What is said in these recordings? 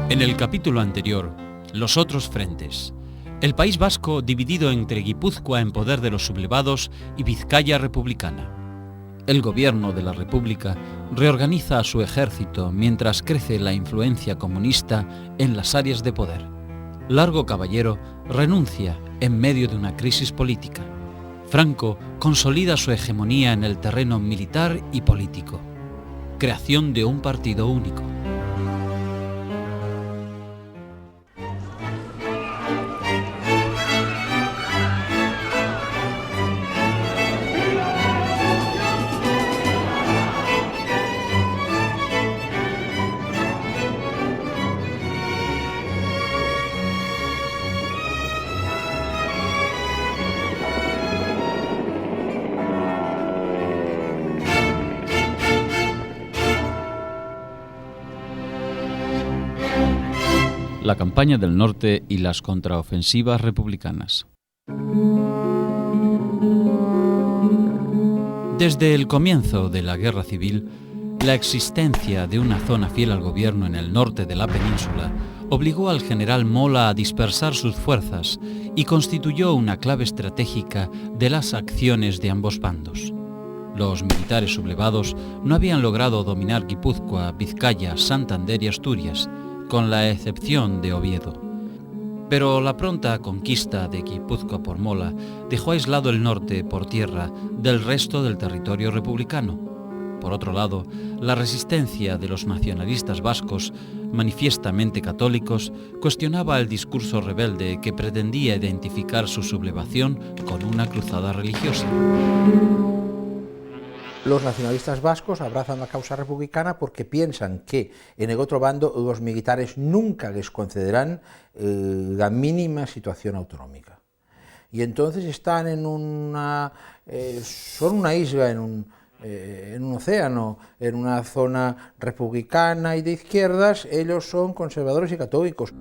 En el capítulo anterior, los otros frentes. El País Vasco dividido entre Guipúzcoa en poder de los sublevados y Vizcaya republicana. El gobierno de la República reorganiza a su ejército mientras crece la influencia comunista en las áreas de poder. Largo Caballero renuncia en medio de una crisis política. Franco consolida su hegemonía en el terreno militar y político. Creación de un partido único. La campaña del norte y las contraofensivas republicanas. Desde el comienzo de la Guerra Civil, la existencia de una zona fiel al gobierno en el norte de la península obligó al general Mola a dispersar sus fuerzas y constituyó una clave estratégica de las acciones de ambos bandos. Los militares sublevados no habían logrado dominar Guipúzcoa, Vizcaya, Santander y Asturias, con la excepción de Oviedo. Pero la pronta conquista de Guipúzcoa por Mola dejó aislado el norte por tierra del resto del territorio republicano. Por otro lado, la resistencia de los nacionalistas vascos, manifiestamente católicos, cuestionaba el discurso rebelde que pretendía identificar su sublevación con una cruzada religiosa. Los nacionalistas vascos abrazan la causa republicana porque piensan que en el otro bando los militares nunca les concederán la mínima situación autonómica. Y entonces están son una isla en un océano, en una zona republicana y de izquierdas. Ellos son conservadores y católicos.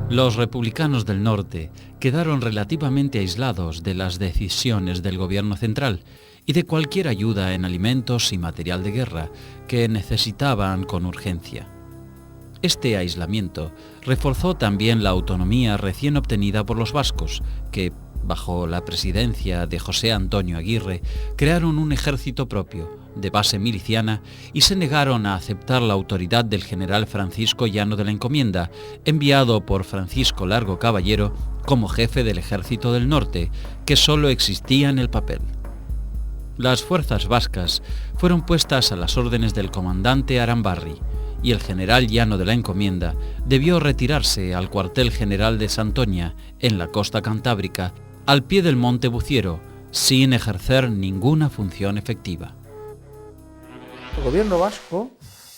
Los republicanos del norte quedaron relativamente aislados de las decisiones del gobierno central y de cualquier ayuda en alimentos y material de guerra que necesitaban con urgencia. Este aislamiento reforzó también la autonomía recién obtenida por los vascos, que, bajo la presidencia de José Antonio Aguirre, crearon un ejército propio, de base miliciana, y se negaron a aceptar la autoridad del general Francisco Llano de la Encomienda, enviado por Francisco Largo Caballero como jefe del ejército del norte, que solo existía en el papel. Las fuerzas vascas fueron puestas a las órdenes del comandante Arambarri, y el general Llano de la Encomienda debió retirarse al cuartel general de Santoña, en la costa cantábrica, al pie del monte Buciero, sin ejercer ninguna función efectiva. El gobierno vasco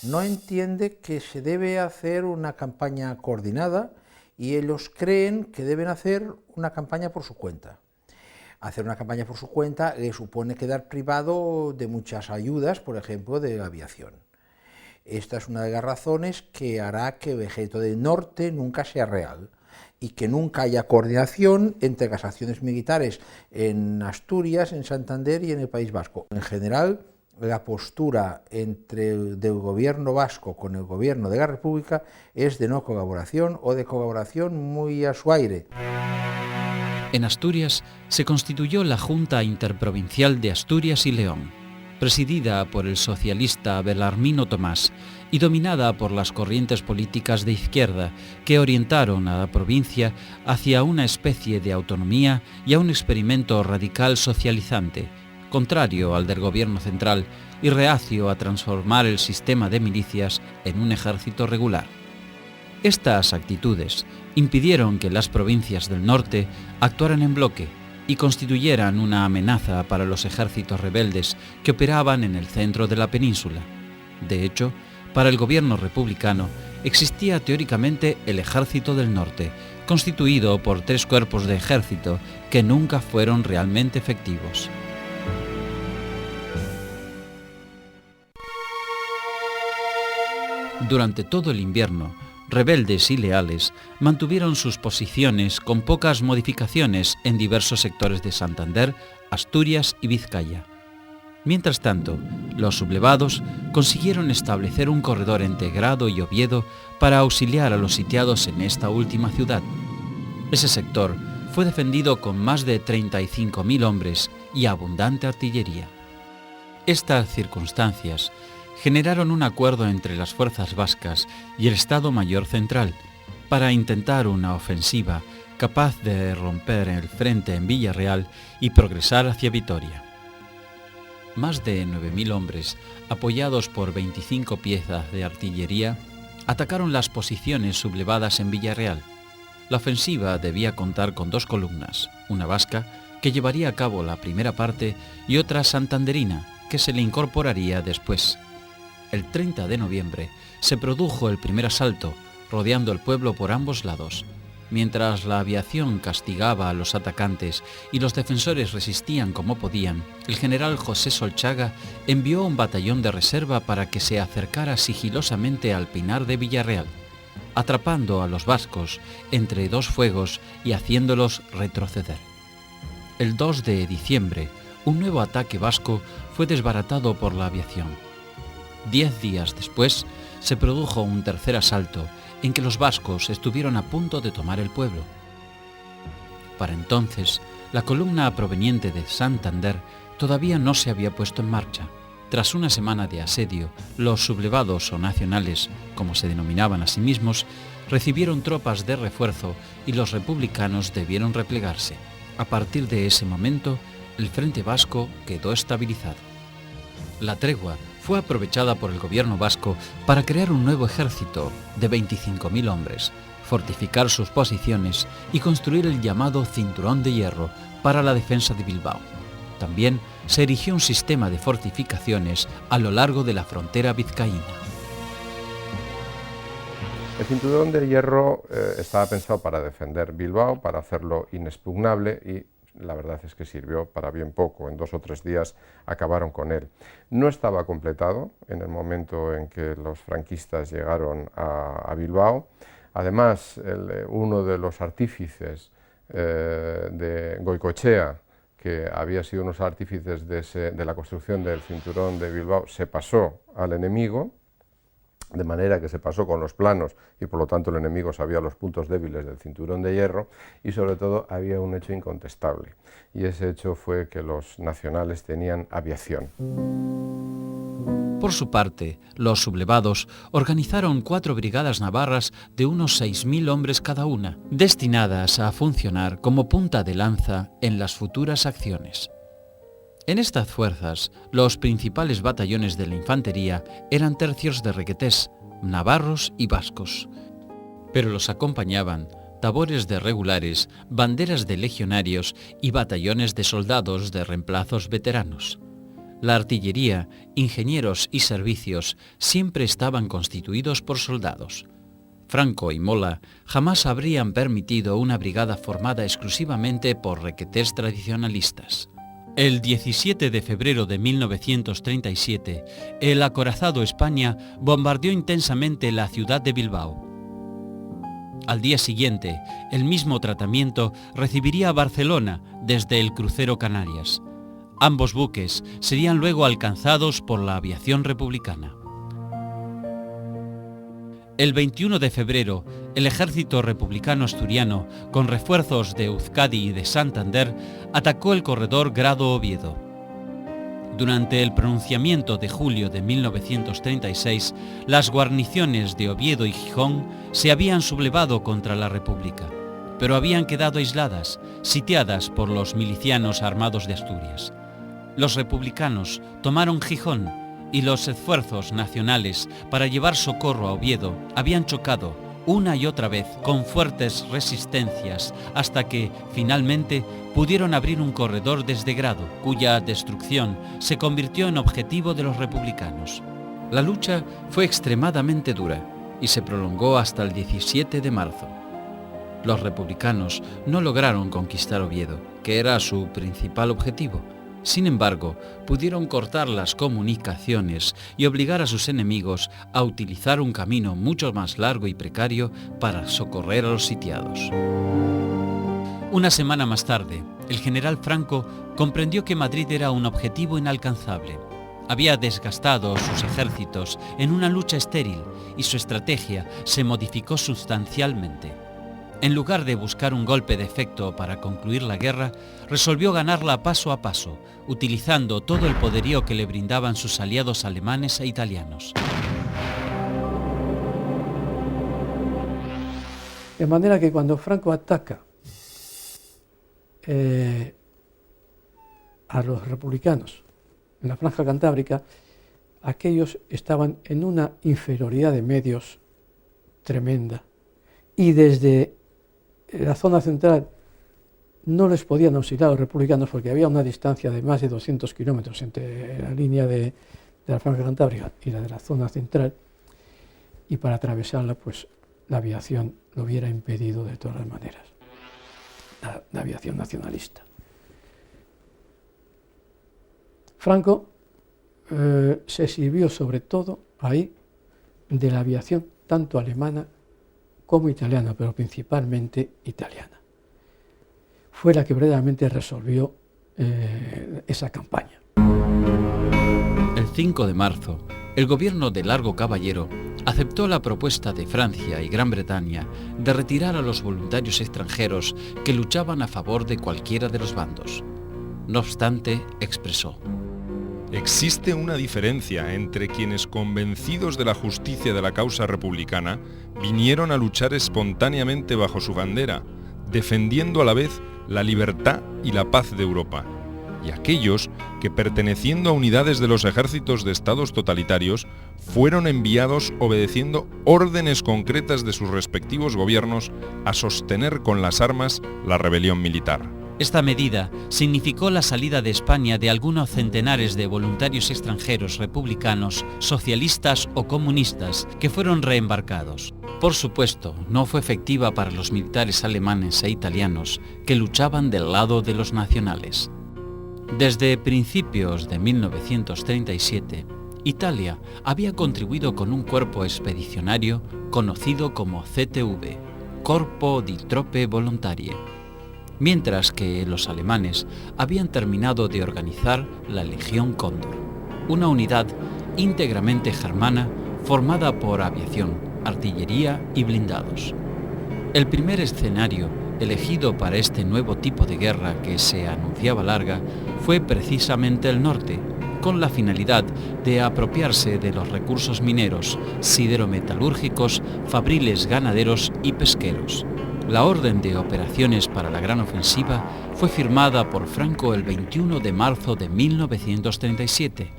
no entiende que se debe hacer una campaña coordinada y ellos creen que deben hacer una campaña por su cuenta. Hacer una campaña por su cuenta le supone quedar privado de muchas ayudas, por ejemplo, de la aviación. Esta es una de las razones que hará que el ejército del norte nunca sea real y que nunca haya coordinación entre las acciones militares en Asturias, en Santander y en el País Vasco. En general, la postura del gobierno vasco con el gobierno de la República es de no colaboración o de colaboración muy a su aire. En Asturias se constituyó la Junta Interprovincial de Asturias y León, presidida por el socialista Belarmino Tomás y dominada por las corrientes políticas de izquierda que orientaron a la provincia hacia una especie de autonomía y a un experimento radical socializante, contrario al del gobierno central y reacio a transformar el sistema de milicias en un ejército regular. Estas actitudes impidieron que las provincias del norte actuaran en bloque y constituyeran una amenaza para los ejércitos rebeldes que operaban en el centro de la península. De hecho, para el gobierno republicano existía teóricamente el Ejército del Norte, constituido por 3 cuerpos de ejército que nunca fueron realmente efectivos. Durante todo el invierno, rebeldes y leales mantuvieron sus posiciones con pocas modificaciones en diversos sectores de Santander, Asturias y Vizcaya. Mientras tanto, los sublevados consiguieron establecer un corredor entre Grado y Oviedo para auxiliar a los sitiados en esta última ciudad. Ese sector fue defendido con más de 35.000 hombres y abundante artillería. Estas circunstancias generaron un acuerdo entre las fuerzas vascas y el Estado Mayor Central para intentar una ofensiva capaz de romper el frente en Villarreal y progresar hacia Vitoria. Más de 9.000 hombres, apoyados por 25 piezas de artillería, atacaron las posiciones sublevadas en Villarreal. La ofensiva debía contar con 2 columnas, una vasca, que llevaría a cabo la primera parte, y otra santanderina, que se le incorporaría después. El 30 de noviembre se produjo el primer asalto, rodeando el pueblo por ambos lados. Mientras la aviación castigaba a los atacantes y los defensores resistían como podían, el general José Solchaga envió un batallón de reserva para que se acercara sigilosamente al Pinar de Villarreal, atrapando a los vascos entre 2 fuegos y haciéndolos retroceder. El 2 de diciembre, un nuevo ataque vasco fue desbaratado por la aviación. 10 días después, se produjo un tercer asalto en que los vascos estuvieron a punto de tomar el pueblo. Para entonces, la columna proveniente de Santander todavía no se había puesto en marcha. Tras una semana de asedio, los sublevados o nacionales, como se denominaban a sí mismos, recibieron tropas de refuerzo y los republicanos debieron replegarse. A partir de ese momento, el frente vasco quedó estabilizado. La tregua fue aprovechada por el gobierno vasco para crear un nuevo ejército de 25.000 hombres, fortificar sus posiciones y construir el llamado Cinturón de Hierro para la defensa de Bilbao. También se erigió un sistema de fortificaciones a lo largo de la frontera vizcaína. El Cinturón de Hierro estaba pensado para defender Bilbao, para hacerlo inexpugnable, y la verdad es que sirvió para bien poco. En 2 o 3 días acabaron con él. No estaba completado en el momento en que los franquistas llegaron a Bilbao. Además, uno de los artífices de Goicoechea, que había sido uno de los artífices de la construcción del Cinturón de Bilbao, se pasó al enemigo, de manera que se pasó con los planos y por lo tanto el enemigo sabía los puntos débiles del Cinturón de Hierro, y sobre todo había un hecho incontestable, y ese hecho fue que los nacionales tenían aviación. Por su parte, los sublevados organizaron 4 brigadas navarras de unos 6.000 hombres cada una, destinadas a funcionar como punta de lanza en las futuras acciones. En estas fuerzas, los principales batallones de la infantería eran tercios de requetés, navarros y vascos, pero los acompañaban tabores de regulares, banderas de legionarios y batallones de soldados de reemplazos veteranos. La artillería, ingenieros y servicios siempre estaban constituidos por soldados. Franco y Mola jamás habrían permitido una brigada formada exclusivamente por requetés tradicionalistas. El 17 de febrero de 1937, el acorazado España bombardeó intensamente la ciudad de Bilbao. Al día siguiente, el mismo tratamiento recibiría Barcelona desde el crucero Canarias. Ambos buques serían luego alcanzados por la aviación republicana. El 21 de febrero, el ejército republicano asturiano, con refuerzos de Euskadi y de Santander, atacó el corredor Grado-Oviedo. Durante el pronunciamiento de julio de 1936, las guarniciones de Oviedo y Gijón se habían sublevado contra la República, pero habían quedado aisladas, sitiadas por los milicianos armados de Asturias. Los republicanos tomaron Gijón, y los esfuerzos nacionales para llevar socorro a Oviedo habían chocado una y otra vez con fuertes resistencias hasta que, finalmente, pudieron abrir un corredor desde Grado, cuya destrucción se convirtió en objetivo de los republicanos. La lucha fue extremadamente dura y se prolongó hasta el 17 de marzo. Los republicanos no lograron conquistar Oviedo, que era su principal objetivo. Sin embargo, pudieron cortar las comunicaciones y obligar a sus enemigos a utilizar un camino mucho más largo y precario para socorrer a los sitiados. Una semana más tarde, el general Franco comprendió que Madrid era un objetivo inalcanzable. Había desgastado sus ejércitos en una lucha estéril y su estrategia se modificó sustancialmente. En lugar de buscar un golpe de efecto para concluir la guerra, resolvió ganarla paso a paso, utilizando todo el poderío que le brindaban sus aliados alemanes e italianos. De manera que cuando Franco ataca a los republicanos en la Franja Cantábrica, aquellos estaban en una inferioridad de medios tremenda y desde la zona central no les podían auxiliar a los republicanos porque había una distancia de más de 200 kilómetros entre la línea de la Franja Cantábrica y la de la zona central, y para atravesarla pues la aviación lo hubiera impedido de todas las maneras, la aviación nacionalista. Franco se sirvió sobre todo ahí de la aviación tanto alemana como italiana, pero principalmente italiana. Fue la que verdaderamente resolvió esa campaña. El 5 de marzo, el gobierno de Largo Caballero aceptó la propuesta de Francia y Gran Bretaña de retirar a los voluntarios extranjeros que luchaban a favor de cualquiera de los bandos. No obstante, expresó: existe una diferencia entre quienes, convencidos de la justicia de la causa republicana, vinieron a luchar espontáneamente bajo su bandera, defendiendo a la vez la libertad y la paz de Europa, y aquellos que, perteneciendo a unidades de los ejércitos de estados totalitarios, fueron enviados obedeciendo órdenes concretas de sus respectivos gobiernos a sostener con las armas la rebelión militar. Esta medida significó la salida de España de algunos centenares de voluntarios extranjeros republicanos, socialistas o comunistas que fueron reembarcados. Por supuesto, no fue efectiva para los militares alemanes e italianos que luchaban del lado de los nacionales. Desde principios de 1937, Italia había contribuido con un cuerpo expedicionario conocido como CTV, Corpo di Troppe Volontarie, mientras que los alemanes habían terminado de organizar la Legión Cóndor, una unidad íntegramente germana formada por aviación, artillería y blindados. El primer escenario elegido para este nuevo tipo de guerra que se anunciaba larga fue precisamente el norte, con la finalidad de apropiarse de los recursos mineros, siderometalúrgicos, fabriles ganaderos y pesqueros. La orden de operaciones para la gran ofensiva fue firmada por Franco el 21 de marzo de 1937.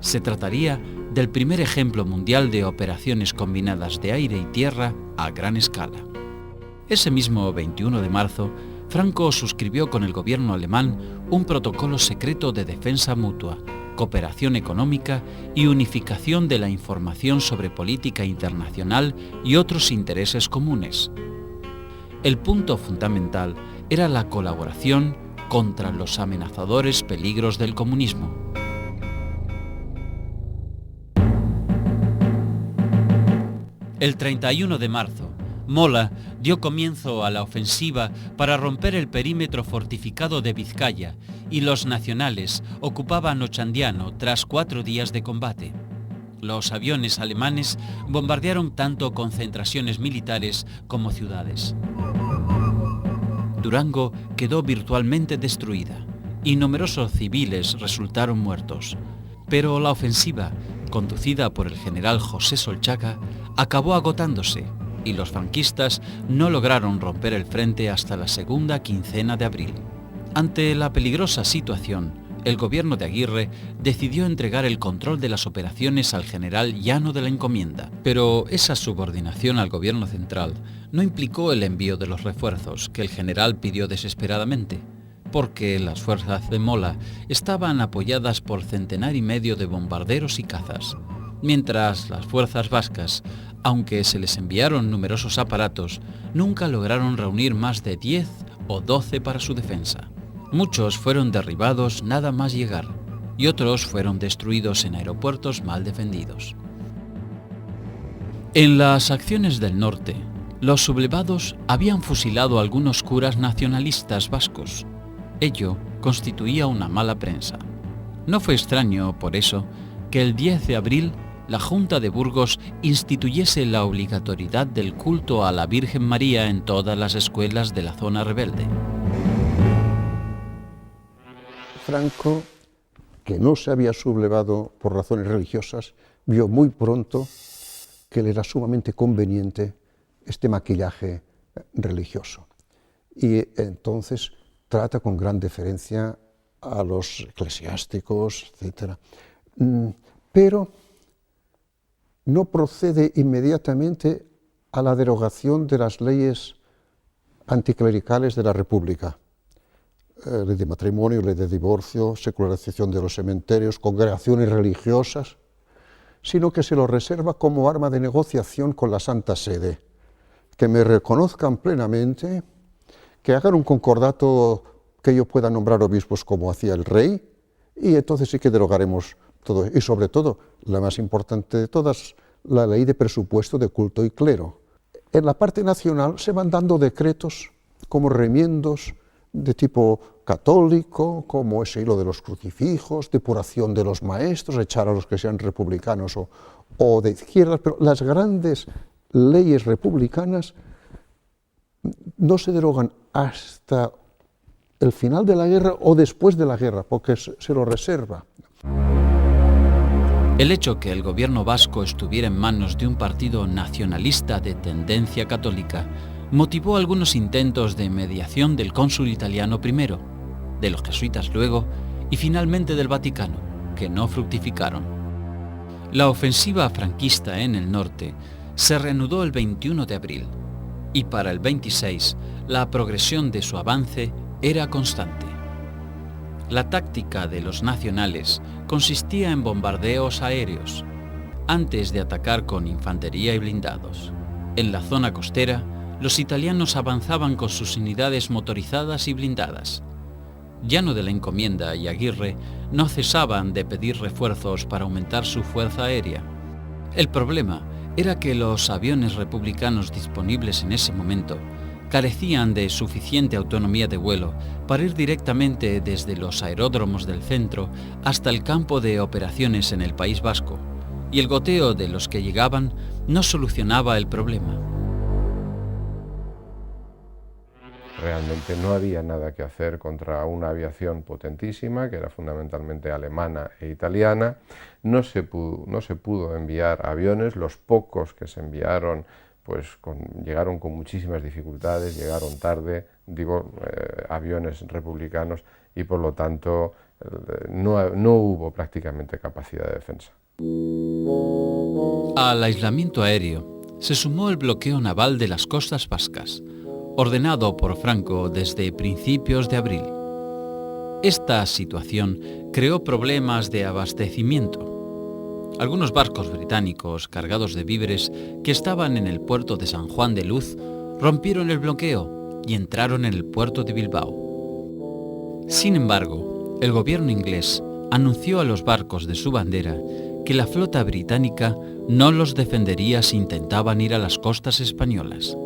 Se trataría del primer ejemplo mundial de operaciones combinadas de aire y tierra a gran escala. Ese mismo 21 de marzo, Franco suscribió con el gobierno alemán un protocolo secreto de defensa mutua, cooperación económica y unificación de la información sobre política internacional y otros intereses comunes. El punto fundamental era la colaboración contra los amenazadores peligros del comunismo. El 31 de marzo, Mola dio comienzo a la ofensiva para romper el perímetro fortificado de Vizcaya y los nacionales ocupaban Ochandiano tras 4 días de combate. Los aviones alemanes bombardearon tanto concentraciones militares como ciudades. Durango quedó virtualmente destruida y numerosos civiles resultaron muertos. Pero la ofensiva, conducida por el general José Solchaga, acabó agotándose y los franquistas no lograron romper el frente hasta la segunda quincena de abril. Ante la peligrosa situación, el gobierno de Aguirre decidió entregar el control de las operaciones al general Llano de la Encomienda, pero esa subordinación al gobierno central no implicó el envío de los refuerzos que el general pidió desesperadamente, porque las fuerzas de Mola estaban apoyadas por 1,5 centenares de bombarderos y cazas, mientras las fuerzas vascas, aunque se les enviaron numerosos aparatos, nunca lograron reunir más de 10 o 12 para su defensa. Muchos fueron derribados nada más llegar, y otros fueron destruidos en aeropuertos mal defendidos. En las acciones del norte, Los sublevados habían fusilado a algunos curas nacionalistas vascos. Ello constituía una mala prensa. No fue extraño, por eso, que el 10 de abril la Junta de Burgos instituyese la obligatoriedad del culto a la Virgen María en todas las escuelas de la zona rebelde. Franco, que no se había sublevado por razones religiosas, vio muy pronto que le era sumamente conveniente este maquillaje religioso. Y entonces trata con gran deferencia a los eclesiásticos, etc. Pero no procede inmediatamente a la derogación de las leyes anticlericales de la República. Ley de matrimonio, ley de divorcio, secularización de los cementerios, congregaciones religiosas, sino que se lo reserva como arma de negociación con la Santa Sede. Que me reconozcan plenamente, que hagan un concordato que yo pueda nombrar obispos como hacía el rey, y entonces sí que derogaremos todo. Y sobre todo, la más importante de todas, la ley de presupuesto de culto y clero. En la parte nacional se van dando decretos como remiendos de tipo católico, como ese hilo de los crucifijos, depuración de los maestros, echar a los que sean republicanos o de izquierdas, pero las grandes leyes republicanas no se derogan hasta el final de la guerra o después de la guerra, porque se lo reserva. El hecho que el gobierno vasco estuviera en manos de un partido nacionalista de tendencia católica motivó algunos intentos de mediación del cónsul italiano primero, de los jesuitas luego y finalmente del Vaticano, que no fructificaron. La ofensiva franquista en el norte se reanudó el 21 de abril y para el 26 la progresión de su avance era constante. La táctica de los nacionales consistía en bombardeos aéreos, antes de atacar con infantería y blindados. En la zona costera, los italianos avanzaban con sus unidades motorizadas y blindadas. Llano de la Encomienda y Aguirre no cesaban de pedir refuerzos para aumentar su fuerza aérea. El problema era que los aviones republicanos disponibles en ese momento carecían de suficiente autonomía de vuelo para ir directamente desde los aeródromos del centro hasta el campo de operaciones en el País Vasco, y el goteo de los que llegaban no solucionaba el problema. Realmente no había nada que hacer contra una aviación potentísima, que era fundamentalmente alemana e italiana. No se pudo enviar aviones, los pocos que se enviaron llegaron con muchísimas dificultades, llegaron tarde, aviones republicanos, y por lo tanto no hubo prácticamente capacidad de defensa. Al aislamiento aéreo se sumó el bloqueo naval de las costas vascas, ordenado por Franco desde principios de abril. Esta situación creó problemas de abastecimiento. Algunos barcos británicos cargados de víveres que estaban en el puerto de San Juan de Luz rompieron el bloqueo y entraron en el puerto de Bilbao. Sin embargo, el gobierno inglés anunció a los barcos de su bandera que la flota británica no los defendería si intentaban ir a las costas españolas.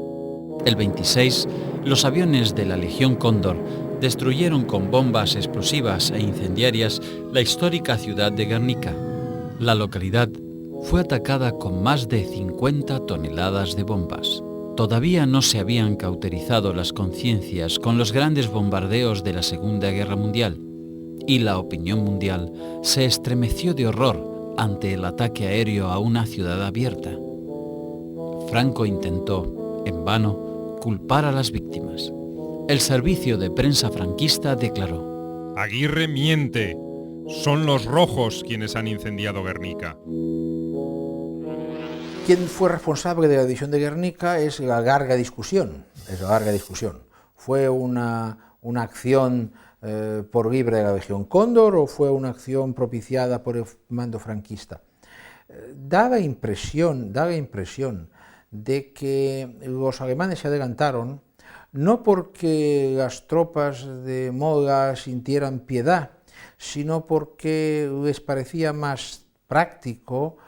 El 26, los aviones de la Legión Cóndor destruyeron con bombas explosivas e incendiarias la histórica ciudad de Guernica. La localidad fue atacada con más de 50 toneladas de bombas. Todavía no se habían cauterizado las conciencias con los grandes bombardeos de la Segunda Guerra Mundial, y la opinión mundial se estremeció de horror ante el ataque aéreo a una ciudad abierta. Franco intentó, en vano, culpar a las víctimas. El servicio de prensa franquista declaró: Aguirre miente. Son los rojos quienes han incendiado Guernica. ¿Quién fue responsable de la división de Guernica? Es la larga discusión. ¿Fue una acción por libre de la Legión Cóndor o fue una acción propiciada por el mando franquista? Da la impresión de que los alemanes se adelantaron no porque las tropas de Mola sintieran piedad, sino porque les parecía más práctico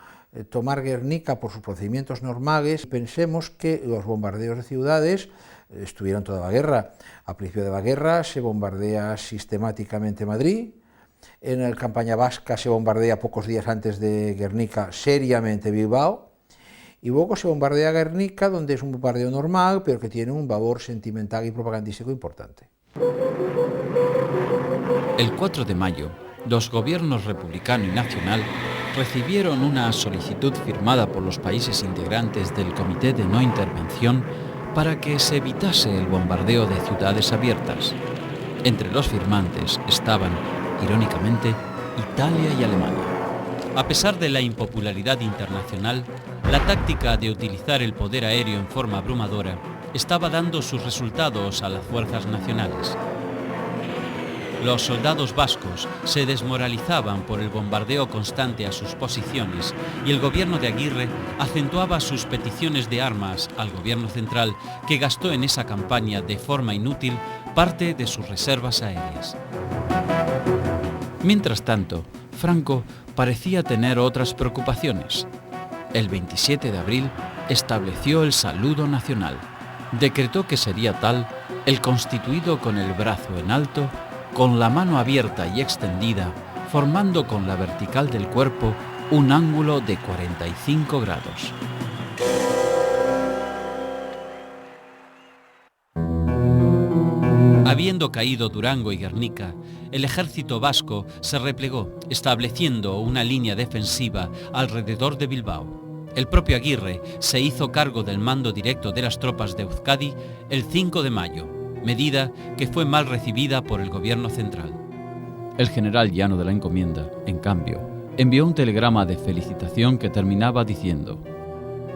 tomar Guernica por sus procedimientos normales. Pensemos que los bombardeos de ciudades estuvieron toda la guerra. A principio de la guerra se bombardea sistemáticamente Madrid, en la campaña vasca se bombardea pocos días antes de Guernica seriamente Bilbao, y luego se bombardea Guernica, donde es un bombardeo normal, pero que tiene un valor sentimental y propagandístico importante. El 4 de mayo, los gobiernos republicano y nacional recibieron una solicitud firmada por los países integrantes del Comité de No Intervención para que se evitase el bombardeo de ciudades abiertas. Entre los firmantes estaban, irónicamente, Italia y Alemania. A pesar de la impopularidad internacional, la táctica de utilizar el poder aéreo en forma abrumadora estaba dando sus resultados a las fuerzas nacionales. Los soldados vascos se desmoralizaban por el bombardeo constante a sus posiciones y el gobierno de Aguirre acentuaba sus peticiones de armas al gobierno central, que gastó en esa campaña de forma inútil parte de sus reservas aéreas. Mientras tanto, Franco parecía tener otras preocupaciones. El 27 de abril estableció el saludo nacional. Decretó que sería tal el constituido con el brazo en alto, con la mano abierta y extendida, formando con la vertical del cuerpo un ángulo de 45 grados. Habiendo caído Durango y Guernica, el ejército vasco se replegó, estableciendo una línea defensiva alrededor de Bilbao. El propio Aguirre se hizo cargo del mando directo de las tropas de Euskadi el 5 de mayo, medida que fue mal recibida por el gobierno central. El general Llano de la Encomienda, en cambio, envió un telegrama de felicitación que terminaba diciendo: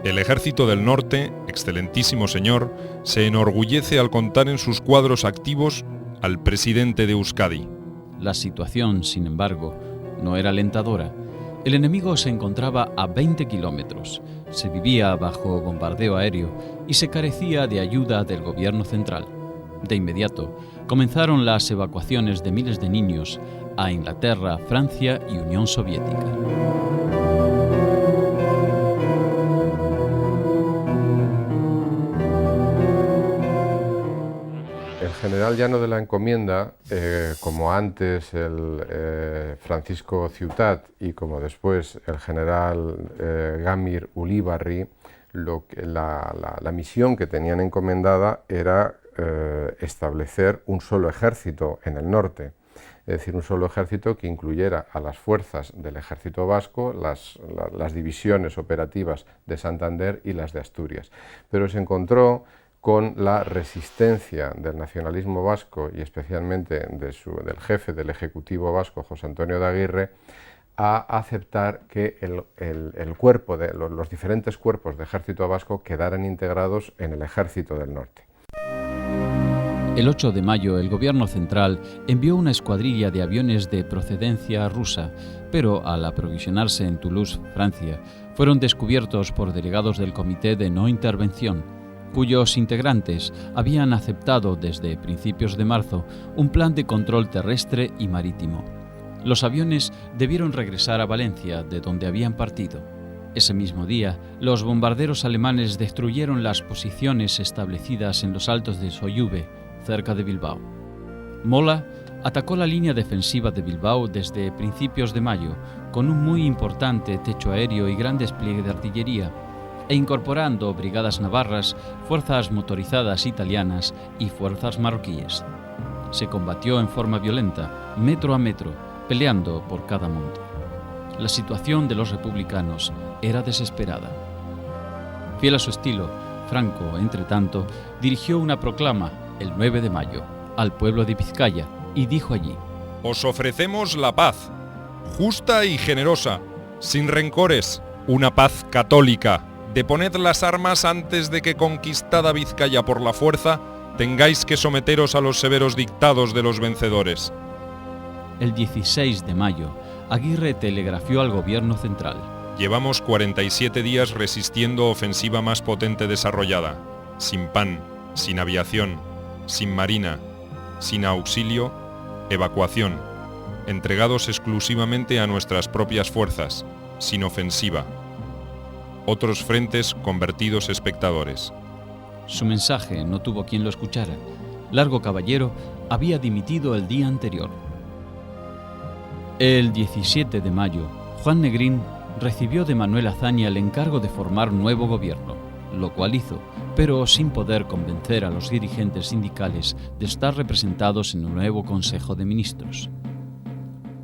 El Ejército del Norte, excelentísimo señor, se enorgullece al contar en sus cuadros activos al presidente de Euskadi. La situación, sin embargo, no era alentadora. El enemigo se encontraba a 20 kilómetros, se vivía bajo bombardeo aéreo y se carecía de ayuda del gobierno central. De inmediato, comenzaron las evacuaciones de miles de niños a Inglaterra, Francia y Unión Soviética. El general Llano de la Encomienda, como antes el Francisco Ciutat y como después el general Gamir Ulibarri, la misión que tenían encomendada era establecer un solo ejército en el norte, es decir, un solo ejército que incluyera a las fuerzas del ejército vasco, las divisiones operativas de Santander y las de Asturias. Pero se encontró con la resistencia del nacionalismo vasco y especialmente del jefe del Ejecutivo vasco, José Antonio de Aguirre, a aceptar que los diferentes cuerpos de ejército vasco quedaran integrados en el ejército del norte. El 8 de mayo el gobierno central envió una escuadrilla de aviones de procedencia rusa, pero al aprovisionarse en Toulouse, Francia, fueron descubiertos por delegados del Comité de No Intervención, cuyos integrantes habían aceptado desde principios de marzo un plan de control terrestre y marítimo. Los aviones debieron regresar a Valencia, de donde habían partido. Ese mismo día, los bombarderos alemanes destruyeron las posiciones establecidas en los altos de Soyube, cerca de Bilbao. Mola atacó la línea defensiva de Bilbao desde principios de mayo, con un muy importante techo aéreo y gran despliegue de artillería, e incorporando brigadas navarras, fuerzas motorizadas italianas y fuerzas marroquíes. Se combatió en forma violenta, metro a metro, peleando por cada monte. La situación de los republicanos era desesperada. Fiel a su estilo, Franco, entre tanto, dirigió una proclama el 9 de mayo al pueblo de Vizcaya y dijo allí: Os ofrecemos la paz, justa y generosa, sin rencores, una paz católica. Deponed las armas antes de que, conquistada Vizcaya por la fuerza, tengáis que someteros a los severos dictados de los vencedores. El 16 de mayo, Aguirre telegrafió al gobierno central: Llevamos 47 días resistiendo ofensiva más potente desarrollada, sin pan, sin aviación, sin marina, sin auxilio, evacuación, entregados exclusivamente a nuestras propias fuerzas, sin ofensiva, otros frentes convertidos espectadores. Su mensaje no tuvo quien lo escuchara. Largo Caballero había dimitido el día anterior. El 17 de mayo, Juan Negrín recibió de Manuel Azaña el encargo de formar nuevo gobierno, lo cual hizo, pero sin poder convencer a los dirigentes sindicales de estar representados en un nuevo Consejo de Ministros.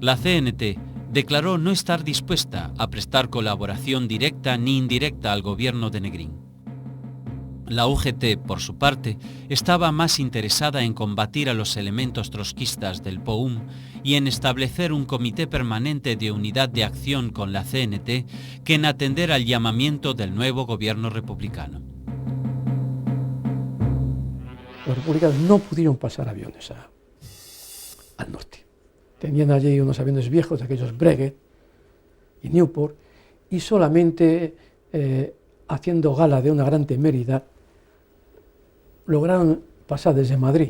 La CNT declaró no estar dispuesta a prestar colaboración directa ni indirecta al gobierno de Negrín. La UGT, por su parte, estaba más interesada en combatir a los elementos trotskistas del POUM y en establecer un comité permanente de unidad de acción con la CNT que en atender al llamamiento del nuevo gobierno republicano. Los republicanos no pudieron pasar aviones al norte. Tenían allí unos aviones viejos, aquellos Breguet y Newport, y solamente haciendo gala de una gran temeridad, lograron pasar desde Madrid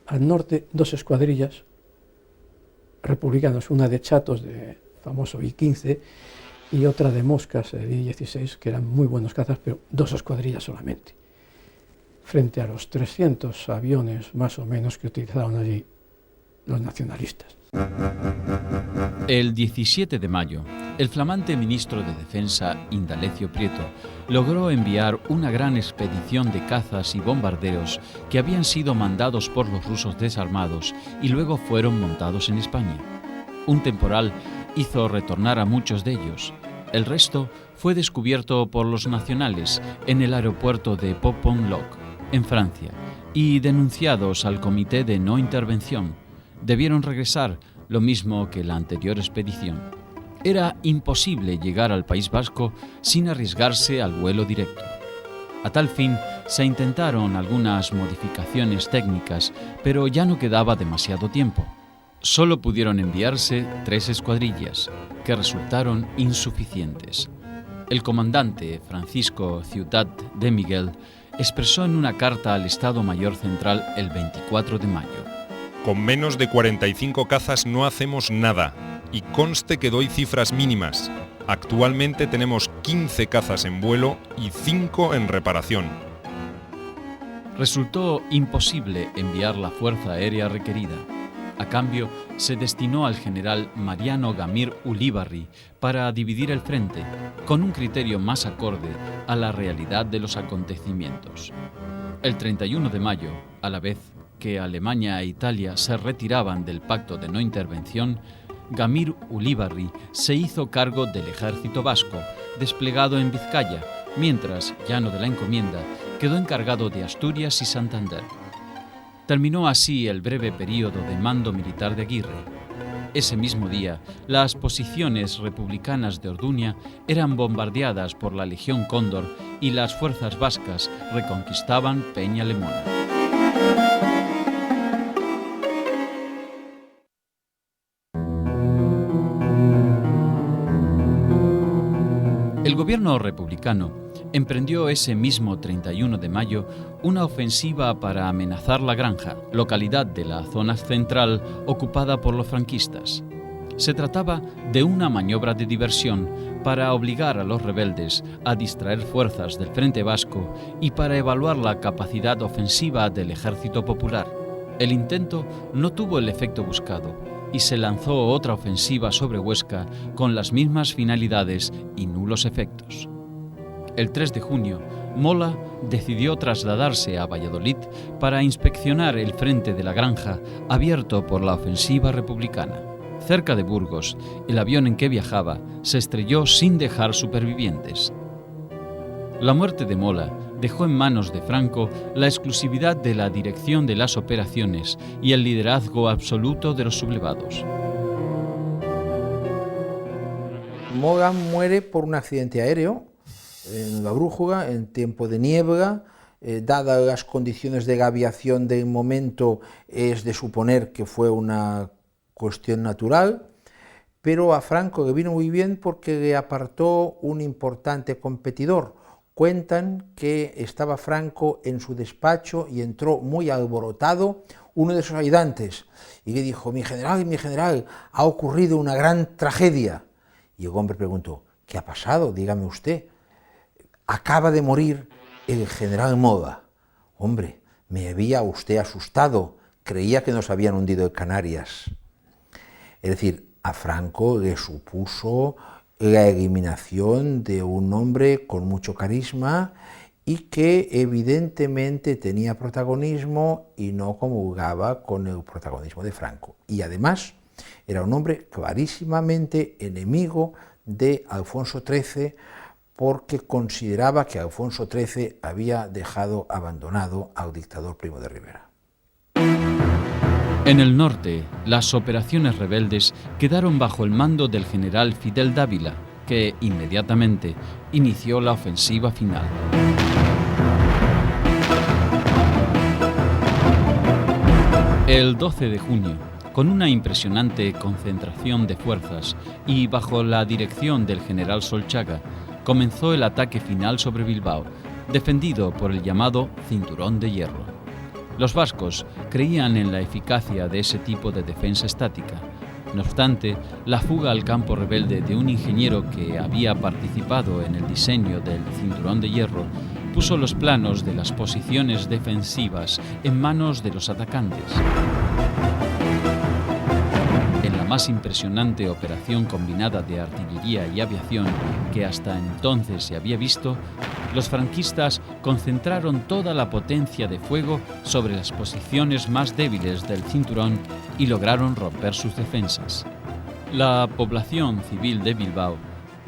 al norte 2 escuadrillas republicanos, una de Chatos, de famoso I-15, y otra de Moscas, el I-16, que eran muy buenos cazas, pero 2 escuadrillas solamente, frente a los 300 aviones más o menos que utilizaron allí los nacionalistas. El 17 de mayo, el flamante ministro de Defensa, Indalecio Prieto, logró enviar una gran expedición de cazas y bombarderos que habían sido mandados por los rusos desarmados y luego fueron montados en España. Un temporal hizo retornar a muchos de ellos. El resto fue descubierto por los nacionales en el aeropuerto de Popon-Loc, en Francia, y denunciados al Comité de No Intervención. Debieron regresar, lo mismo que la anterior expedición. Era imposible llegar al País Vasco sin arriesgarse al vuelo directo. A tal fin, se intentaron algunas modificaciones técnicas, pero ya no quedaba demasiado tiempo. Solo pudieron enviarse 3 escuadrillas, que resultaron insuficientes. El comandante Francisco Ciutat de Miguel expresó en una carta al Estado Mayor Central el 24 de mayo. Con menos de 45 cazas no hacemos nada, y conste que doy cifras mínimas. Actualmente tenemos 15 cazas en vuelo y 5 en reparación. Resultó imposible enviar la fuerza aérea requerida. A cambio, se destinó al general Mariano Gamir Ulibarri para dividir el frente, con un criterio más acorde a la realidad de los acontecimientos. El 31 de mayo, a la vez que Alemania e Italia se retiraban del pacto de no intervención, Gamir Ulibarri se hizo cargo del ejército vasco, desplegado en Vizcaya, mientras, llano de la encomienda, quedó encargado de Asturias y Santander. Terminó así el breve período de mando militar de Aguirre. Ese mismo día, las posiciones republicanas de Orduña eran bombardeadas por la Legión Cóndor y las fuerzas vascas reconquistaban Peña Lemona. El gobierno republicano emprendió ese mismo 31 de mayo una ofensiva para amenazar La Granja, localidad de la zona central ocupada por los franquistas. Se trataba de una maniobra de diversión para obligar a los rebeldes a distraer fuerzas del Frente Vasco y para evaluar la capacidad ofensiva del Ejército Popular. El intento no tuvo el efecto buscado y se lanzó otra ofensiva sobre Huesca con las mismas finalidades y nulos efectos. El 3 de junio, Mola decidió trasladarse a Valladolid para inspeccionar el frente de La Granja abierto por la ofensiva republicana. Cerca de Burgos, el avión en que viajaba se estrelló sin dejar supervivientes. La muerte de Mola dejó en manos de Franco la exclusividad de la dirección de las operaciones y el liderazgo absoluto de los sublevados. Mola muere por un accidente aéreo en la Brújula, en tiempo de niebla. Dadas las condiciones de la aviación del momento, es de suponer que fue una cuestión natural, pero a Franco le vino muy bien porque le apartó un importante competidor. Cuentan que estaba Franco en su despacho y entró muy alborotado uno de sus ayudantes y le dijo: mi general, ha ocurrido una gran tragedia. Y el hombre preguntó: ¿qué ha pasado? Dígame usted. acaba de morir el general Moda. Hombre, me había usted asustado, creía que nos habían hundido en Canarias. Es decir, a Franco le supuso la eliminación de un hombre con mucho carisma y que evidentemente tenía protagonismo y no comulgaba con el protagonismo de Franco. Y además era un hombre clarísimamente enemigo de Alfonso XIII, porque consideraba que Alfonso XIII había dejado abandonado al dictador Primo de Rivera. En el norte, las operaciones rebeldes quedaron bajo el mando del general Fidel Dávila, que inmediatamente inició la ofensiva final. El 12 de junio, con una impresionante concentración de fuerzas y bajo la dirección del general Solchaga, comenzó el ataque final sobre Bilbao, defendido por el llamado Cinturón de Hierro. Los vascos creían en la eficacia de ese tipo de defensa estática. No obstante, la fuga al campo rebelde de un ingeniero que había participado en el diseño del Cinturón de Hierro puso los planos de las posiciones defensivas en manos de los atacantes. En la más impresionante operación combinada de artillería y aviación que hasta entonces se había visto, los franquistas concentraron toda la potencia de fuego sobre las posiciones más débiles del cinturón y lograron romper sus defensas. La población civil de Bilbao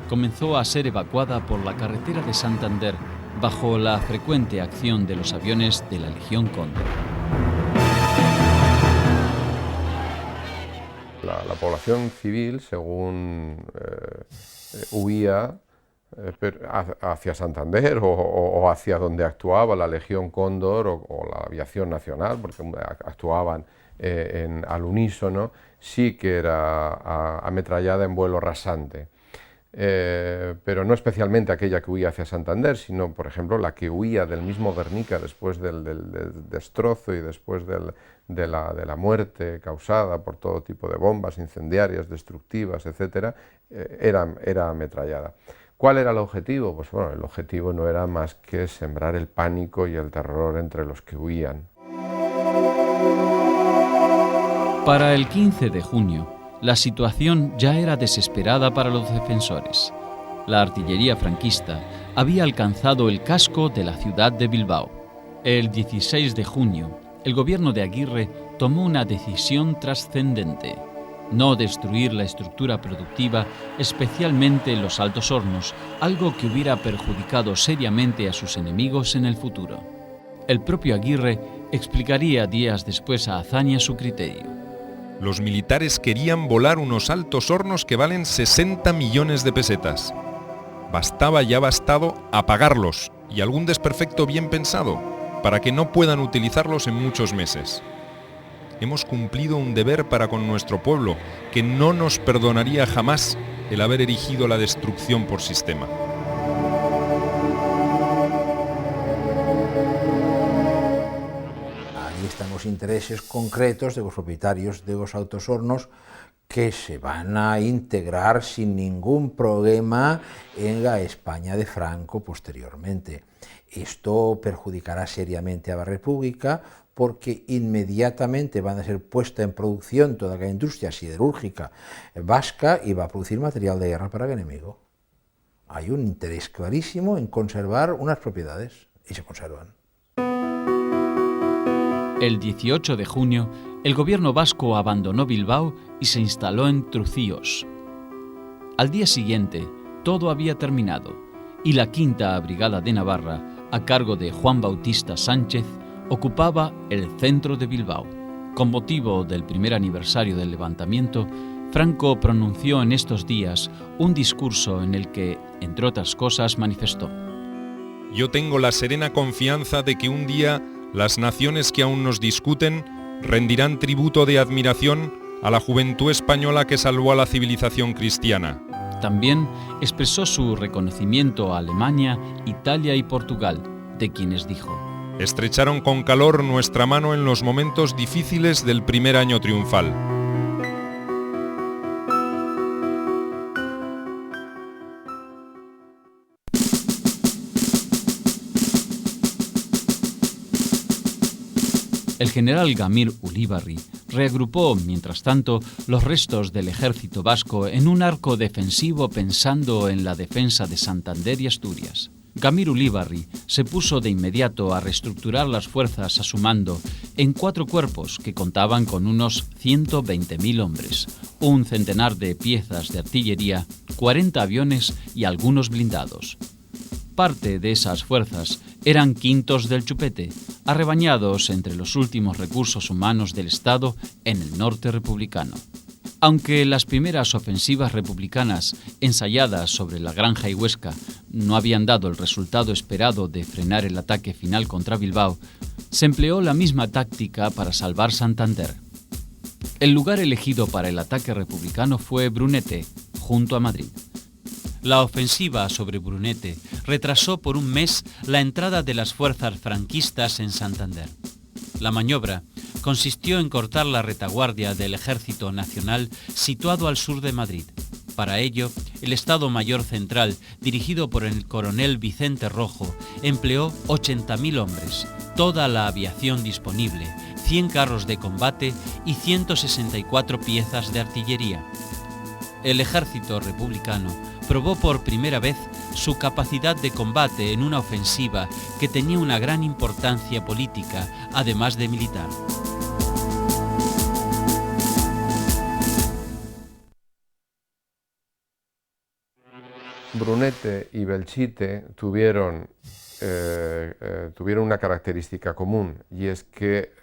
comenzó a ser evacuada por la carretera de Santander bajo la frecuente acción de los aviones de la Legión Cóndor. La población civil, según huía hacia Santander o hacia donde actuaba la Legión Cóndor o la aviación nacional, porque actuaban al unísono, sí que era ametrallada en vuelo rasante. Pero no especialmente aquella que huía hacia Santander, sino, por ejemplo, la que huía del mismo Guernica después del destrozo y después de la muerte causada por todo tipo de bombas incendiarias, destructivas, etc., era ametrallada. ¿Cuál era el objetivo? Pues bueno, el objetivo no era más que sembrar el pánico y el terror entre los que huían. Para el 15 de junio, la situación ya era desesperada para los defensores. La artillería franquista había alcanzado el casco de la ciudad de Bilbao. El 16 de junio, el gobierno de Aguirre tomó una decisión trascendente: no destruir la estructura productiva, especialmente los altos hornos, algo que hubiera perjudicado seriamente a sus enemigos en el futuro. El propio Aguirre explicaría días después a Azaña su criterio. Los militares querían volar unos altos hornos que valen 60 millones de pesetas. Bastaba y ha bastado apagarlos y algún desperfecto bien pensado para que no puedan utilizarlos en muchos meses. Hemos cumplido un deber para con nuestro pueblo que no nos perdonaría jamás el haber erigido la destrucción por sistema. Están los intereses concretos de los propietarios de los altos hornos, que se van a integrar sin ningún problema en la España de Franco posteriormente. Esto perjudicará seriamente a la República, porque inmediatamente van a ser puesta en producción toda la industria siderúrgica vasca y va a producir material de guerra para el enemigo. Hay un interés clarísimo en conservar unas propiedades, y se conservan. El 18 de junio, el gobierno vasco abandonó Bilbao y se instaló en Trucíos. Al día siguiente, todo había terminado y la Quinta Brigada de Navarra, a cargo de Juan Bautista Sánchez, ocupaba el centro de Bilbao. Con motivo del primer aniversario del levantamiento, Franco pronunció en estos días un discurso en el que, entre otras cosas, manifestó: Yo tengo la serena confianza de que un día las naciones que aún nos discuten rendirán tributo de admiración a la juventud española que salvó a la civilización cristiana. También expresó su reconocimiento a Alemania, Italia y Portugal, de quienes dijo: Estrecharon con calor nuestra mano en los momentos difíciles del primer año triunfal. El general Gamir Ulibarri reagrupó, mientras tanto, los restos del ejército vasco en un arco defensivo pensando en la defensa de Santander y Asturias. Gamir Ulibarri se puso de inmediato a reestructurar las fuerzas a su mando en 4 cuerpos que contaban con unos 120.000 hombres, un centenar de piezas de artillería, 40 aviones y algunos blindados. Parte de esas fuerzas eran quintos del chupete, arrebañados entre los últimos recursos humanos del Estado en el norte republicano. Aunque las primeras ofensivas republicanas ensayadas sobre la Granja y Huesca no habían dado el resultado esperado de frenar el ataque final contra Bilbao, se empleó la misma táctica para salvar Santander. El lugar elegido para el ataque republicano fue Brunete, junto a Madrid. La ofensiva sobre Brunete retrasó por un mes la entrada de las fuerzas franquistas en Santander. La maniobra consistió en cortar la retaguardia del Ejército Nacional situado al sur de Madrid. Para ello, el Estado Mayor Central, dirigido por el coronel Vicente Rojo, empleó 80.000 hombres, toda la aviación disponible, 100 carros de combate y 164 piezas de artillería. El ejército republicano probó por primera vez su capacidad de combate en una ofensiva que tenía una gran importancia política, además de militar. Brunete y Belchite tuvieron una característica común, y es que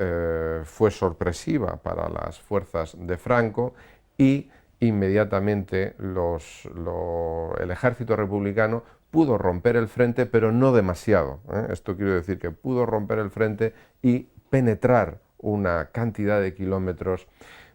fue sorpresiva para las fuerzas de Franco y inmediatamente el ejército republicano pudo romper el frente, pero no demasiado. Esto quiere decir que pudo romper el frente y penetrar una cantidad de kilómetros,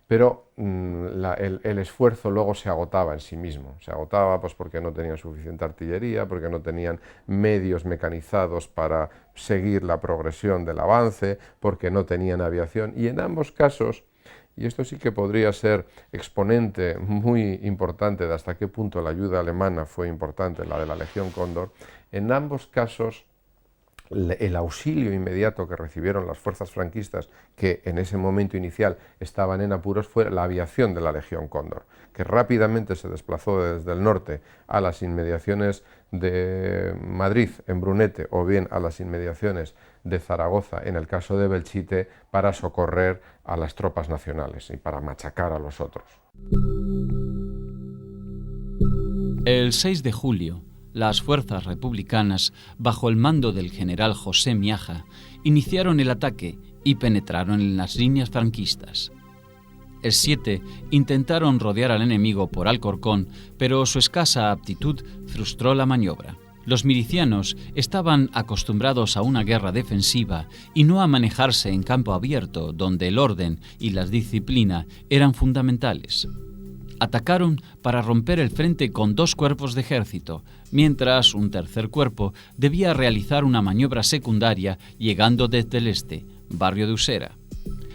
pero el esfuerzo luego se agotaba en sí mismo. Se agotaba pues porque no tenían suficiente artillería, porque no tenían medios mecanizados para seguir la progresión del avance, porque no tenían aviación, y en ambos casos, y esto sí que podría ser exponente muy importante de hasta qué punto la ayuda alemana fue importante, la de la Legión Cóndor, en ambos casos el auxilio inmediato que recibieron las fuerzas franquistas, que en ese momento inicial estaban en apuros, fue la aviación de la Legión Cóndor, que rápidamente se desplazó desde el norte a las inmediaciones de Madrid, en Brunete, o bien a las inmediaciones de Zaragoza, en el caso de Belchite, para socorrer a las tropas nacionales y para machacar a los otros. El 6 de julio, las fuerzas republicanas, bajo el mando del general José Miaja, iniciaron el ataque y penetraron en las líneas franquistas. El 7 intentaron rodear al enemigo por Alcorcón, pero su escasa aptitud frustró la maniobra. Los milicianos estaban acostumbrados a una guerra defensiva y no a manejarse en campo abierto, donde el orden y la disciplina eran fundamentales. Atacaron para romper el frente con 2 cuerpos de ejército, mientras un tercer cuerpo debía realizar una maniobra secundaria llegando desde el este, barrio de Usera.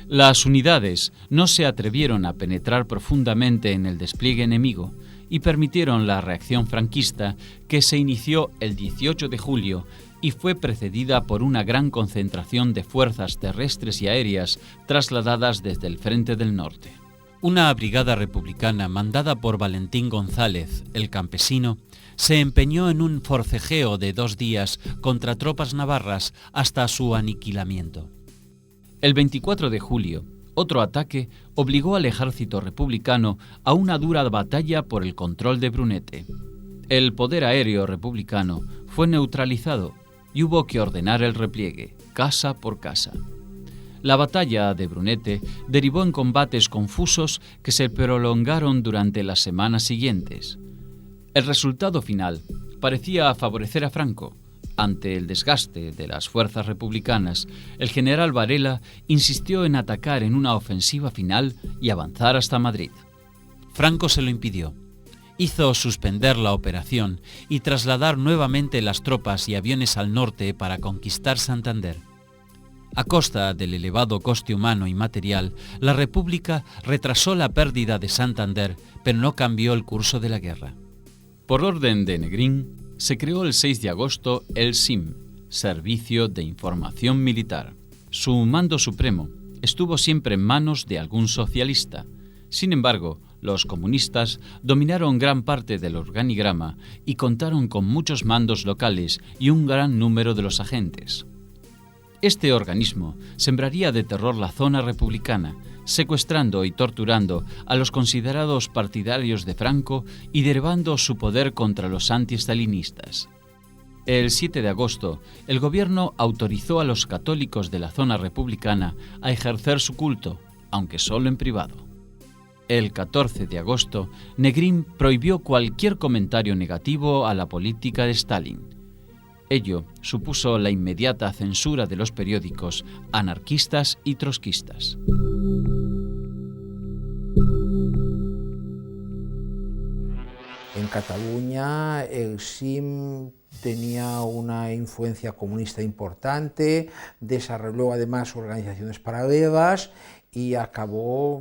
Las unidades no se atrevieron a penetrar profundamente en el despliegue enemigo y permitieron la reacción franquista, que se inició el 18 de julio y fue precedida por una gran concentración de fuerzas terrestres y aéreas trasladadas desde el frente del norte. Una brigada republicana mandada por Valentín González, el campesino, se empeñó en un forcejeo de 2 días contra tropas navarras hasta su aniquilamiento. El 24 de julio, otro ataque obligó al ejército republicano a una dura batalla por el control de Brunete. El poder aéreo republicano fue neutralizado y hubo que ordenar el repliegue, casa por casa. La batalla de Brunete derivó en combates confusos que se prolongaron durante las semanas siguientes. El resultado final parecía favorecer a Franco. Ante el desgaste de las fuerzas republicanas, el general Varela insistió en atacar en una ofensiva final y avanzar hasta Madrid. Franco se lo impidió. Hizo suspender la operación y trasladar nuevamente las tropas y aviones al norte para conquistar Santander. A costa del elevado coste humano y material, la República retrasó la pérdida de Santander, pero no cambió el curso de la guerra. Por orden de Negrín, se creó el 6 de agosto el SIM, Servicio de Información Militar. Su mando supremo estuvo siempre en manos de algún socialista. Sin embargo, los comunistas dominaron gran parte del organigrama y contaron con muchos mandos locales y un gran número de los agentes. Este organismo sembraría de terror la zona republicana, secuestrando y torturando a los considerados partidarios de Franco y derivando su poder contra los anti-estalinistas. El 7 de agosto, el gobierno autorizó a los católicos de la zona republicana a ejercer su culto, aunque solo en privado. El 14 de agosto, Negrín prohibió cualquier comentario negativo a la política de Stalin. Ello supuso la inmediata censura de los periódicos anarquistas y trotskistas. En Cataluña el SIM tenía una influencia comunista importante, desarrolló además organizaciones paralelas y acabó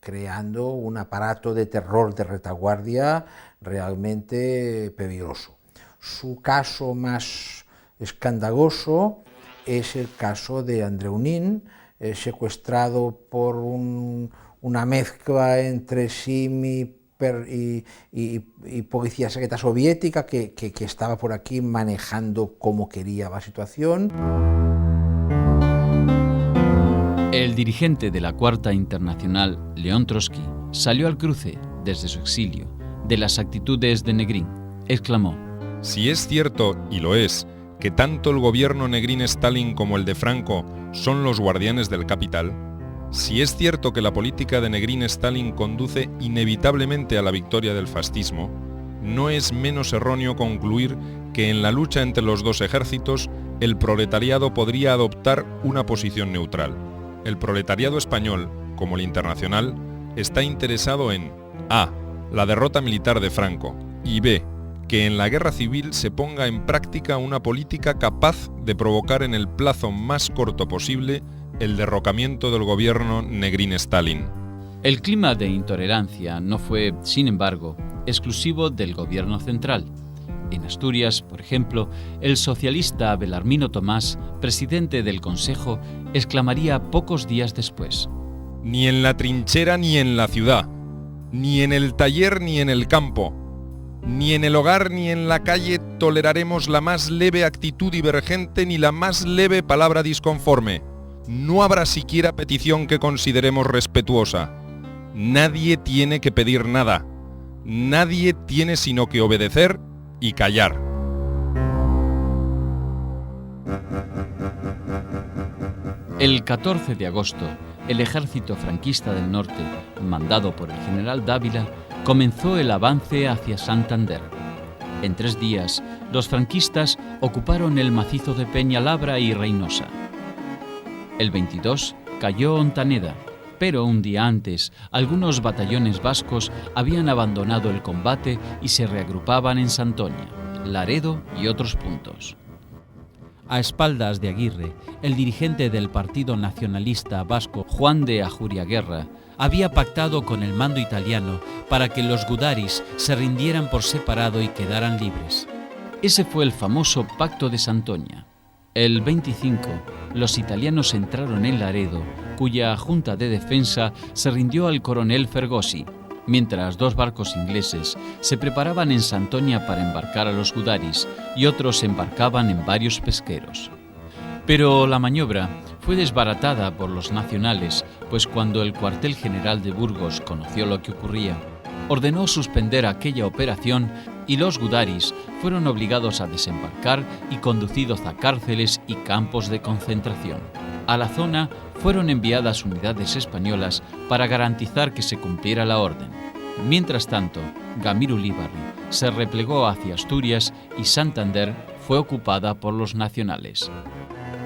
creando un aparato de terror de retaguardia realmente peligroso. Su caso más escandaloso es el caso de Andreu Nin, secuestrado por una mezcla entre SIM y policía secreta soviética que estaba por aquí manejando como quería la situación. El dirigente de la Cuarta Internacional, León Trotsky, salió al cruce, desde su exilio, de las actitudes de Negrín. Exclamó: Si es cierto, y lo es, que tanto el gobierno Negrín-Stalin como el de Franco son los guardianes del capital, si es cierto que la política de Negrín-Stalin conduce inevitablemente a la victoria del fascismo, no es menos erróneo concluir que en la lucha entre los dos ejércitos el proletariado podría adoptar una posición neutral. El proletariado español, como el internacional, está interesado en A. La derrota militar de Franco y B. Que en la guerra civil se ponga en práctica una política capaz de provocar en el plazo más corto posible el derrocamiento del gobierno Negrín-Stalin. El clima de intolerancia no fue, sin embargo, exclusivo del gobierno central. En Asturias, por ejemplo, el socialista Belarmino Tomás, presidente del Consejo, exclamaría pocos días después: Ni en la trinchera ni en la ciudad, ni en el taller ni en el campo, ni en el hogar ni en la calle toleraremos la más leve actitud divergente ni la más leve palabra disconforme. No habrá siquiera petición que consideremos respetuosa. Nadie tiene que pedir nada. Nadie tiene sino que obedecer y callar. El 14 de agosto, el ejército franquista del norte, mandado por el general Dávila, comenzó el avance hacia Santander. En 3 días, los franquistas ocuparon el macizo de Peñalabra y Reynosa. El 22 cayó Ontaneda, pero un día antes, algunos batallones vascos habían abandonado el combate y se reagrupaban en Santoña, Laredo y otros puntos. A espaldas de Aguirre, el dirigente del Partido Nacionalista Vasco, Juan de Ajuriaguerra, había pactado con el mando italiano para que los gudaris se rindieran por separado y quedaran libres. Ese fue el famoso Pacto de Santoña. El 25, los italianos entraron en Laredo, cuya junta de defensa se rindió al coronel Fergosi, mientras 2 barcos ingleses se preparaban en Santoña para embarcar a los gudaris y otros embarcaban en varios pesqueros. Pero la maniobra fue desbaratada por los nacionales, pues cuando el cuartel general de Burgos conoció lo que ocurría, ordenó suspender aquella operación y los gudaris fueron obligados a desembarcar y conducidos a cárceles y campos de concentración. A la zona fueron enviadas unidades españolas para garantizar que se cumpliera la orden. Mientras tanto, Gamir Ulibarri se replegó hacia Asturias y Santander fue ocupada por los nacionales.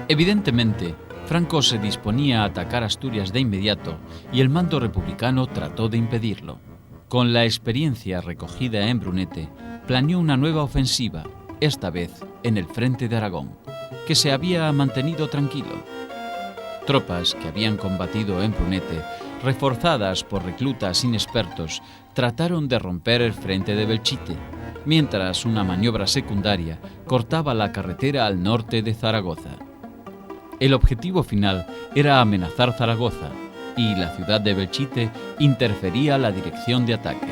Evidentemente, Franco se disponía a atacar Asturias de inmediato y el mando republicano trató de impedirlo. Con la experiencia recogida en Brunete, planeó una nueva ofensiva, esta vez en el frente de Aragón, que se había mantenido tranquilo. Tropas que habían combatido en Brunete, reforzadas por reclutas inexpertos, trataron de romper el frente de Belchite, mientras una maniobra secundaria cortaba la carretera al norte de Zaragoza. El objetivo final era amenazar Zaragoza y la ciudad de Belchite interfería la dirección de ataque.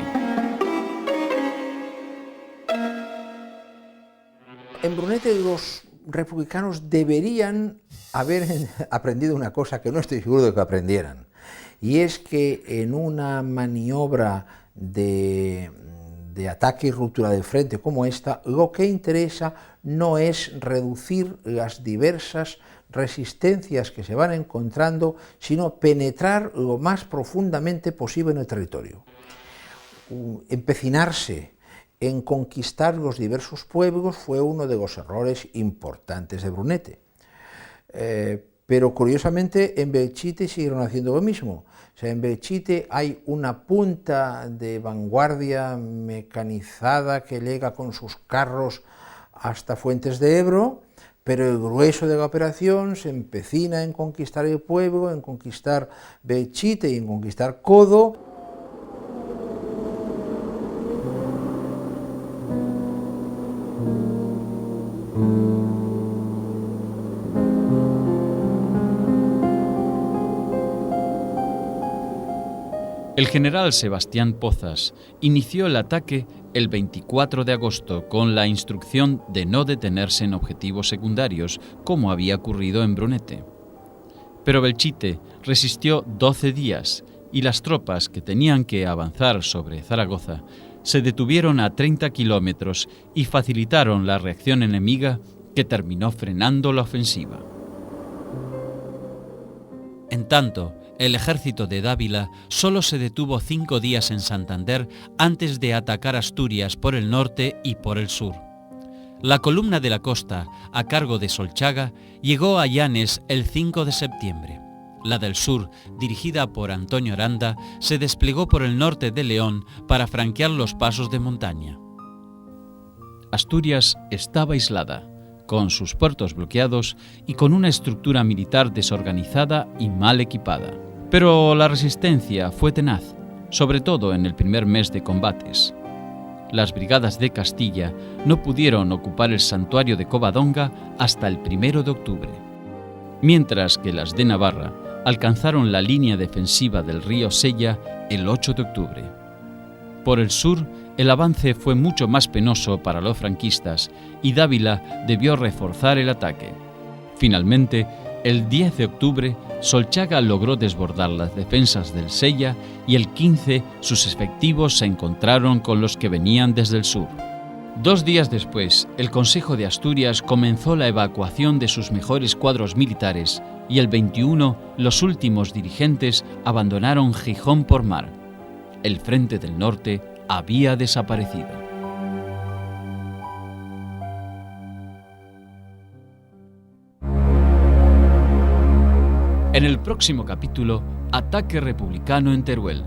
En Brunete los republicanos deberían haber aprendido una cosa que no estoy seguro de que aprendieran, y es que en una maniobra de ataque y ruptura de frente como esta, lo que interesa no es reducir las diversas resistencias que se van encontrando, sino penetrar lo más profundamente posible en el territorio. Empecinarse en conquistar los diversos pueblos fue uno de los errores importantes de Brunete. Pero curiosamente en Belchite siguieron haciendo lo mismo. O sea, en Belchite hay una punta de vanguardia mecanizada que llega con sus carros hasta Fuentes de Ebro, pero el grueso de la operación se empecina en conquistar el pueblo, en conquistar Belchite y en conquistar Codo. El general Sebastián Pozas inició el ataque el 24 de agosto con la instrucción de no detenerse en objetivos secundarios, como había ocurrido en Brunete. Pero Belchite resistió 12 días y las tropas que tenían que avanzar sobre Zaragoza se detuvieron a 30 kilómetros y facilitaron la reacción enemiga, que terminó frenando la ofensiva. En tanto, el ejército de Dávila solo se detuvo 5 días en Santander antes de atacar Asturias por el norte y por el sur. La columna de la costa, a cargo de Solchaga, llegó a Llanes el 5 de septiembre. La del sur, dirigida por Antonio Aranda, se desplegó por el norte de León para franquear los pasos de montaña. Asturias estaba aislada, con sus puertos bloqueados y con una estructura militar desorganizada y mal equipada. Pero la resistencia fue tenaz, sobre todo en el primer mes de combates. Las brigadas de Castilla no pudieron ocupar el santuario de Covadonga hasta el 1 de octubre, mientras que las de Navarra alcanzaron la línea defensiva del río Sella el 8 de octubre. Por el sur, el avance fue mucho más penoso para los franquistas y Dávila debió reforzar el ataque. Finalmente, el 10 de octubre, Solchaga logró desbordar las defensas del Sella y el 15 sus efectivos se encontraron con los que venían desde el sur. 2 días después, el Consejo de Asturias comenzó la evacuación de sus mejores cuadros militares y el 21 los últimos dirigentes abandonaron Gijón por mar. El frente del norte había desaparecido. En el próximo capítulo, ataque republicano en Teruel.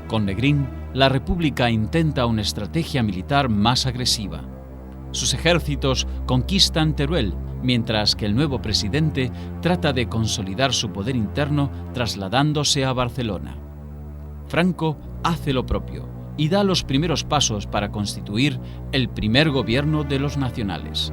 Con Negrín, la República intenta una estrategia militar más agresiva. Sus ejércitos conquistan Teruel, mientras que el nuevo presidente trata de consolidar su poder interno trasladándose a Barcelona. Franco hace lo propio y da los primeros pasos para constituir el primer gobierno de los nacionales.